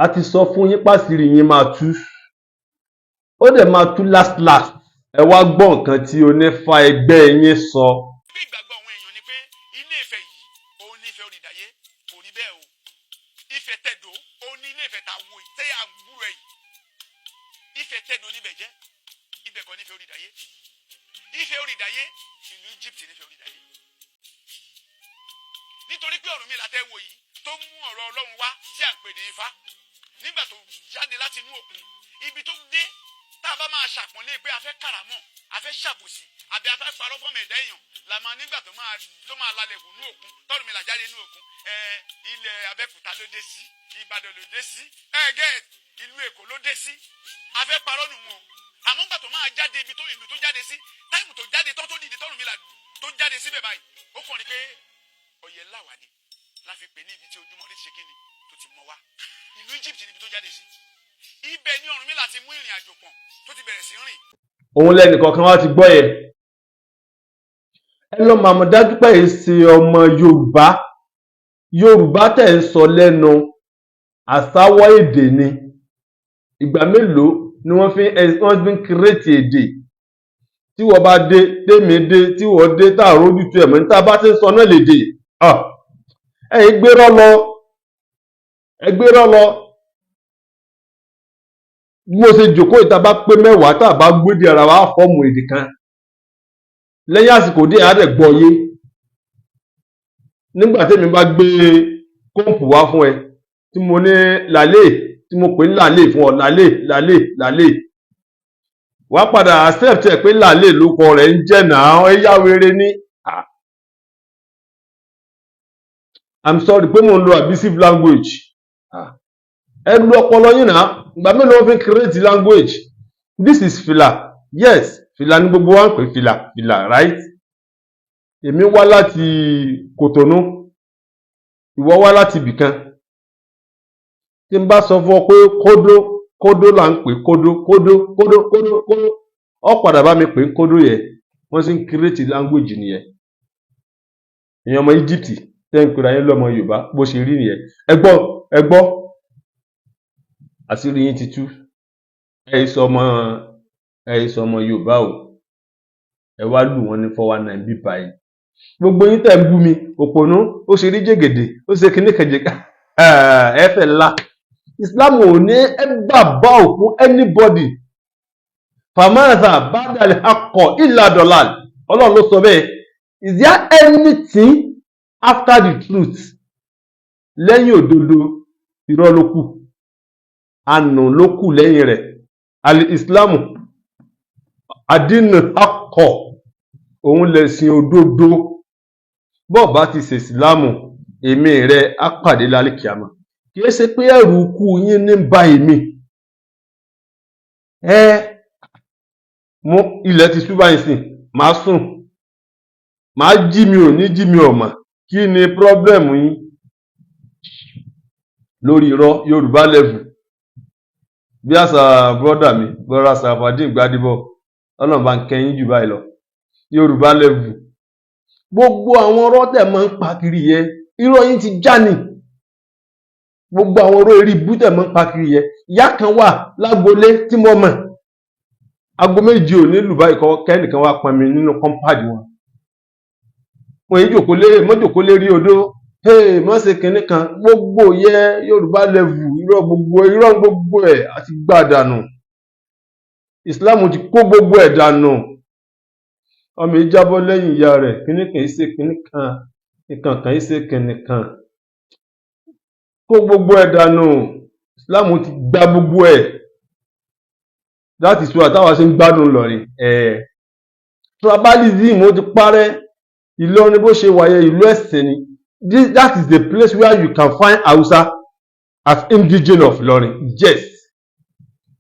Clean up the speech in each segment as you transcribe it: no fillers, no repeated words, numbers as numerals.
a ti sọ fún yín pàṣírí yín máa tú, ó dẹ̀ máa tú last ẹ wá gbọ́ nǹkan tí onífá ẹgbẹ́ yín sọ. bí ìgbàgbọ́ àwọn èèyàn ni pé Ilé Ifẹ̀ yìí òun ní Ifẹ̀ Orídàyé kò rí bẹ́ẹ̀ o. Ifẹ̀ Tẹ̀dó òun ní Ilé Ifẹ̀ tá a wo yìí tẹ́yà gbúrò ẹ̀ yìí. Ifẹ̀ Tẹ̀dó níbẹ̀ jẹ́ ibẹ̀ kọ́ ní Ifẹ̀ Orídàyé. Ifẹ̀ Orídàyé ìlú Egypt ní Ifẹ̀ Orídàyé. Nítorí pé Orunmila tẹ́ wo yìí tó mú ọ̀rọ̀ Ọlọ́run wá sí àpèdè Ifá nígbà tó jáde láti inú òkun ibi tó dé tá a bá máa ṣàpọ́nlé pé a fẹ́ kàràmọ́ a fẹ́ ṣàbòsí àbí a fẹ́ parọ́ fọ́mọ ẹ̀dá èèyàn la máa nígbà tó máa lálẹ́ hù ní òkun t'Orunmila jáde ní òkun ilẹ̀ Abẹ́òkúta ló dé sí Ìbàdàn ló dé sí ìlú Èkó ló dé sí a fẹ́ parọ́ nù wọn àmọ́ nígbà tó máa jáde ibi tó ìlú tó jáde sí táìmù tó jáde tó dìde t'Orunmila tó jáde síbẹ̀ báyìí ó kàn ní pé ọ̀yẹ̀ láwà ni la fi pè ní ibi tí ojúmọ́ rí ti ṣe kíni tó ti mọ́ wá ìlú Egypt níbi tó jáde sí ibẹ̀ ni Orunmila ti mú ìrìn àjò pọ̀n tó ti bẹ̀rẹ̀ sí rìn. òun lẹ́nìkọ̀ọ̀kan wá ti gbọ́ yẹn ẹ lọ màmú dájú pé èyí ṣe ọmọ Yorùbá tẹ̀ ń sọ lẹ́nu àsáwọ́ èdè ni ìgbà mélòó ni wọ́n fi ń kírètì èdè tí wọ́n bá dé tèmi dé tí wọ́n dé tá àrùn ojútu ẹ̀mọ́ níta bá ti ń sọ náà lédè ẹ̀yin gbérọ́ lọ bí mo ṣe jòkóó ìta bá pé mẹ́wàá tá a bá gbédè ara wa fọ́ọ̀mù èdè kan lẹ́yìn àsìkò díẹ̀ á dẹ̀ gbọ́ yé nígbà tèmi bá gbé kóǹpù wá fún ẹ tí mo ní làlẹ́ tí mo pè ní làlẹ́ fún ọ làlẹ́ wàá padà accept ẹ pé làlẹ́ lórúkọ rẹ̀ ń jẹ́ náà ẹ yá wéré ní I'm sorry pé mo ń lo abusive language ẹ lu ọpọlọ yín náà ìgbà mélòó wọn fi create language this is fìlà yes fìlà ní gbogbo wa ń pè fìlà right èmi wá láti Kòtónú ìwọ wá láti ibìkan tí n bá sọ fún ọ pé kódó là ń pè kódó ọ padà bá mi pè ń kódó yẹn wọ́n sì ń create language nìyẹn èèyàn ọmọ Egypt tẹ́ ń pera yín lọ́mọ Yorùbá bó ṣe rí nìyẹn ẹ gbọ́ àṣírí yín ti tú ẹ sọ ọmọ Yorùbá o ẹ wá lù wọ́n ní 419 bíbá yìí gbogbo yín tẹ́ ń bú mi òpònú ó ṣe rí jègèdè ó ṣe kíní kẹjẹká ẹ fẹ́ la Islam ò ní ẹ bá òkú anybody fàmáàzà bádàlẹ̀ akọ ìlà dọ̀là Ọlọ́run ló sọ bẹ́ẹ̀ is there anything after the truth lẹ́yìn òdodo irọ́ ló kù ànà ló kù lẹ́yìn rẹ̀ al-Islam adínà akọ òun lẹ̀sìn òdodo bọ́ọ̀ bá ti ṣe ìsìlámù èmi rẹ̀ á pàdé lálẹ́ kíámà kì í ṣe pé ẹ̀rù ikú yín ní bá èmi mú ilẹ̀ ti ṣú báyìí sìn máa sùn máa jí mi ò ní jí mi ọ̀mà kí ni pírọ́blẹ̀mù yín lórí irọ́ Yorùbá level bí àṣà brọ́dà mi brọ́dà Sàfàdín Gbádébọ̀ Ọlọ́run bá ń kẹ́yìn jù báyìí lọ Yorùbá level gbogbo àwọn ọ̀rọ̀ tẹ̀ máa ń pa kiri yẹn irọ́ yín ti já ni gbogbo àwọn ọ̀rọ̀ eré ibú tẹ̀ máa ń pa kiri yẹn ìyá kan wà lágbolé tí mo mọ̀ aago méjì ò ní lù báyìí kẹ́nìkan wá pọn mi nínú kọ́mpáàdì wọn yìí jòkó lé rí odó mọ́ ṣe kinní kan gbogbo yẹ Yorùbá level irọ́ gbogbo ẹ̀ àti gbà dànù Islam ti kó gbogbo ẹ̀ dànù ọmọ ìjábọ̀ lẹ́yìn ìyá rẹ̀ kinní kan ìṣe kinní kan nǹkan kan ìṣe kinní kan kó gbogbo ẹ̀ dànù Islam ti gba gbogbo ẹ̀ that is why táwa ṣe ń gbádùn lọ́rin tribalism ó ti parẹ́ Ìlọrin bó ṣe wáyé ìlú ẹ̀sìn ni that is the place where you can find Hausa as indigenous of Ìlọrin yes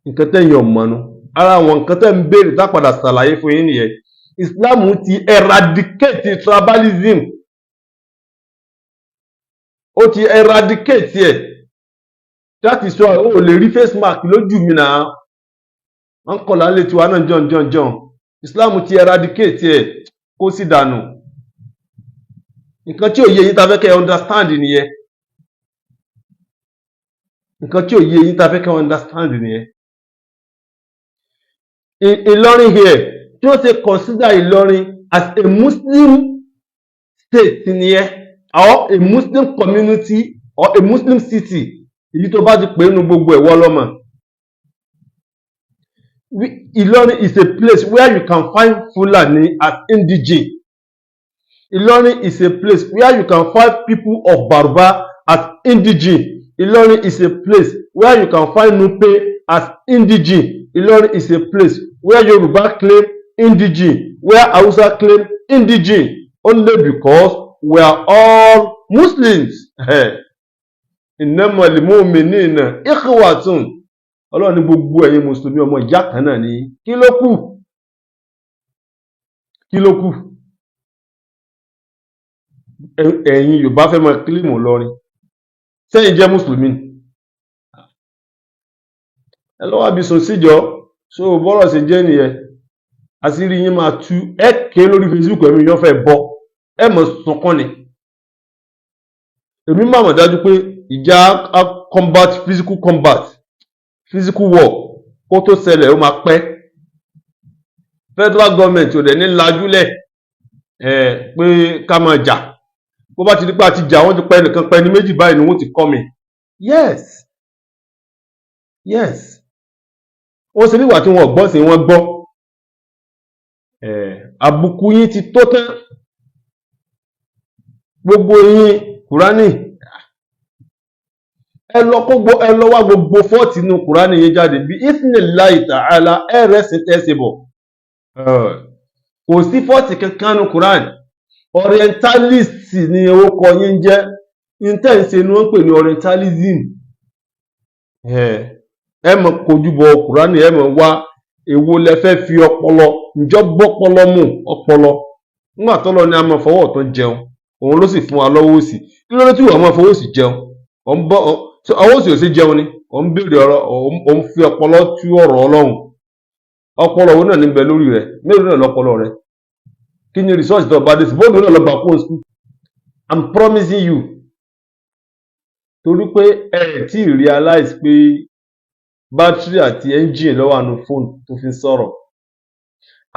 nǹkan tẹ́yìn ọ̀mọ́nu ara àwọn nǹkan tẹ́ ń béèrè tá padà ṣàlàyé fún yín nìyẹn Islam ti eradicate tribalism ó ti eradicate ẹ̀ that is why ó lè rí face mark lójú mi náà wọ́n kọ̀ lálẹ́ tiwa náà jọ̀njọ̀njọ̀n Islam ti eradicate ẹ̀ kó sì dànù nǹkan tí ò yé yín tá fẹ́ kẹ́ understand nìyẹn nǹkan tí ò yé yín tá a fẹ́ kẹ́ understand nìyẹn. Ìlọrin here tí wọ́n ṣe consider Ìlọrin as a Muslim state nìyẹn or a Muslim community or a Muslim city èyí tó bá ti pè é nu gbogbo ẹ̀wọ́ lọ́mọ. Ìlọrin is a place where you can find Fulani as indigene. Ìlọrin is a place where you can find people of Baruba as indigene. Ìlọrin is a place where you can find Nupe as indigene. Ìlọrin is a place where Yoruba claim indigene, where Hausa claim indigene, only because we are all Muslims. Innamal mu'minina ikhwatun. Ọlọ́run ní gbogbo ẹ̀yin mùsùlùmí ọmọ ìyá kan náà ni. Kí ló kù? Kí ló kù? Ẹ̀yin Yorùbá fẹ́ máa kílìmù Ìlọrin. Sẹ́yìn jẹ́ mùsùlùmí. Ẹ lọ́wọ́ àbí sùn síjọ́. So bọ́rọ̀ ṣe jẹ́ nìyẹn. Àṣírí yín máa tú. Ẹ ké lórí Facebook ẹ̀mí yóò fẹ́ bọ́. Ẹ mọ̀ sunkún ni. Èmi máa mọ̀ dájú pé ìjà combat physical war kó tó ṣẹlẹ̀ ó máa pẹ́. Federal government ò dẹ̀ ní lajúlẹ̀ pé ká máa jà. Bó bá ti di pé àti jà wọ́n ti pẹ́ nìkan pẹ́ ní méjì báyìí ni wọ́n ti kọ́ mi. Yes. Wọ́n ṣe nígbà tí wọ́n gbọ́ sí wọ́n gbọ́. Àbùkù yín ti tó tán. Gbogbo yín Kùránì. Ẹ lọ wá gbogbo fọ́ọ̀tì inú Kùránì yín jáde bí Bismillahi ta'ala ẹ̀rẹ́sìn tẹ́sí bọ̀. Kò sí fọ́ọ̀tì kankan nínú Kùránì. Orientalist ni orúkọ yín jẹ́. Intense ni wọ́n pè ní Orientalism. Ẹ mọ̀ kojú bọ Kùránì ẹ mọ̀ wá èwo lẹ fẹ́ fi ọpọlọ ǹjọ́ gbọ́pọlọ mú ọpọlọ. Nígbà tọ́lọ́ ni a máa fọwọ́ ọ̀tún jẹun. Òun ló sì fún wa lọ́wọ́ òsì. Kí ló dé tí wọ́n máa fọwọ́ òsì jẹun? Ọwọ́ òsì ò sí jẹun ni. Òun béèrè ọ̀rọ̀ òun fi ọpọlọ tú ọ̀rọ̀ Ọlọ́run. Ọpọlọ wo náà ní bẹ lórí rẹ̀? Mélòó náà lọ́pọlọ rẹ̀? Kí ni resource tó bá dé sí? Bóòdù náà lọ bá kó school. I'm promising you. Torí pé ẹ tí realize pé battery àti engine ló wà nínú fóònù tó fi ń sọ̀rọ̀.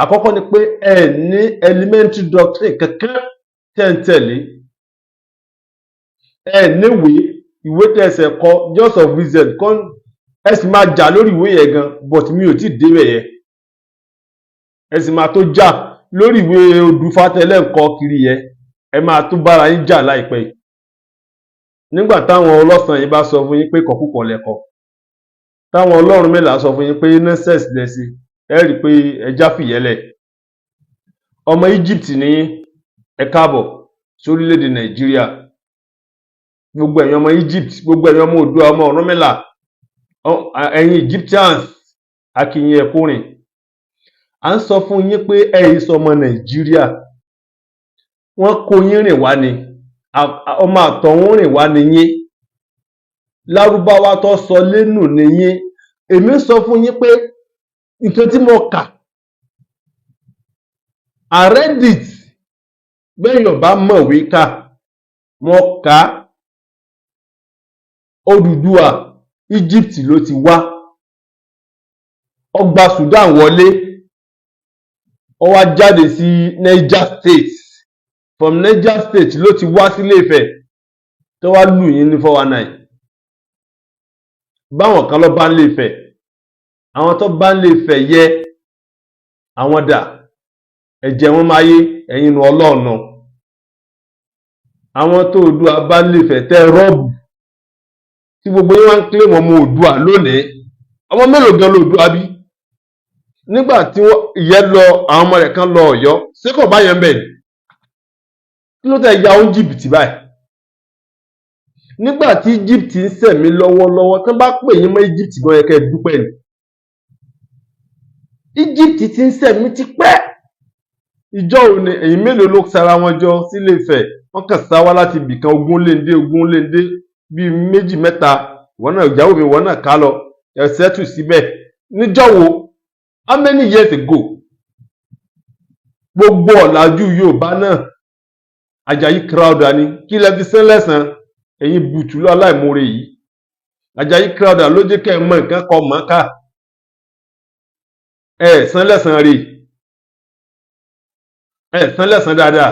Àkọ́kọ́ ni pé ẹ ní elementary doctrine kankan tẹ́ ń tẹ̀lé. Ẹ níwèé ìwé tẹ̀sẹ̀ kọ just of reason kan ẹ sì máa jà lórí ìwé yẹn gan but mi ò tí ì débẹ̀ yẹn. Ẹ sì máa tó jà lórí ìwé odùfàtẹ́lẹ̀ ńkọ kiri yẹn. Ẹ máa tó bára yín jà láìpẹ́ yìí. Nígbà táwọn ọlọ́sàn yìí bá sọ fún yín pé kọ̀kúkọ̀ lẹ́kọ̀ọ́. Táwọn Ọlọ́runmìlà sọ fún yín pé nonsense lẹ́sìn. Ẹ rí i pé ẹja fìyẹ́lẹ̀. Ọmọ Egypt ní ẹ káàbọ̀ sórílẹ̀-èdè Nàìjíríà. Gbogbo ẹ̀yin ọmọ Egypt, gbogbo ẹ̀yin ọmọ Oòduà, ọmọ Orunmila, ẹ̀yin Egyptians, akíyìn ẹ̀kúrin. À ń sọ fún yín pé ẹ̀yin sọmọ Nàìjíríà. Wọ́n kó yín rìn wá ni. Ọmọ àtọ̀hún rìn wá ni yín. Lárúbáwá tó sọ lẹ́nu ni yín. Èmi sọ fún yín pé nǹkan tí mo kà I read it bẹ́ẹ̀ yóò bá mọ̀wé kà mo kà Odùduwà Egypt ló ti wá ó gba Sudan wọlé ó wá jáde sí Niger State from Niger State ló ti wá sí Ile Ife tó wá lù yín ní 419 báwọn kan lọ bá Ile Ife àwọn tó bá Ile Ife yẹ àwọn dà ẹ̀jẹ̀ wọn máa yé ẹ̀yin nu ọlọ́ọ̀nà àwọn tó Oòduà bá Ile Ife tẹ́ rọ́ọ̀bù tí gbogbo yín wá ń kílèmù ọmọ Oòduà lónìí ọmọ mélòó gan l'Oòduà bí nígbà tí ìyẹn lọ àwọn ọmọ rẹ̀ kan lọ Ọ̀yọ́ ṣé kò bá yẹn bẹ́ẹ̀ kí ló tẹ̀ ya ohun jìbìtì báyìí nígbà tí Egypt ń sẹ̀mí lọ́wọ́lọ́wọ́ tí wọ́n bá pè yín mọ́ Egypt gan yẹ kẹ́ ẹ dúpẹ́ ni Egypt ti ń sẹ̀mí ti pẹ́ ìjọ òní èyí mélòó ló sara wọn jọ sí Ile Ife wọ́n kàn sá wá láti ibìkan ogún léńdé bíi méjì mẹ́ta wọn náà ìyàwó mi wọn náà ká lọ ẹsẹ̀ tù síbẹ̀ níjọ́ wo how many years ago gbogbo ọ̀làjú Yorùbá náà Àjàyí crowd ni kí lẹ fi sẹ́ lẹ́sàn ẹ̀yin bùtùlù aláìmoore yìí Àjàyí Crowther ló jẹ́ kẹ́ ẹ mọ nǹkan kọ mọ́ ká ẹ san lẹ́san rè ẹ san lẹ́san dáadáa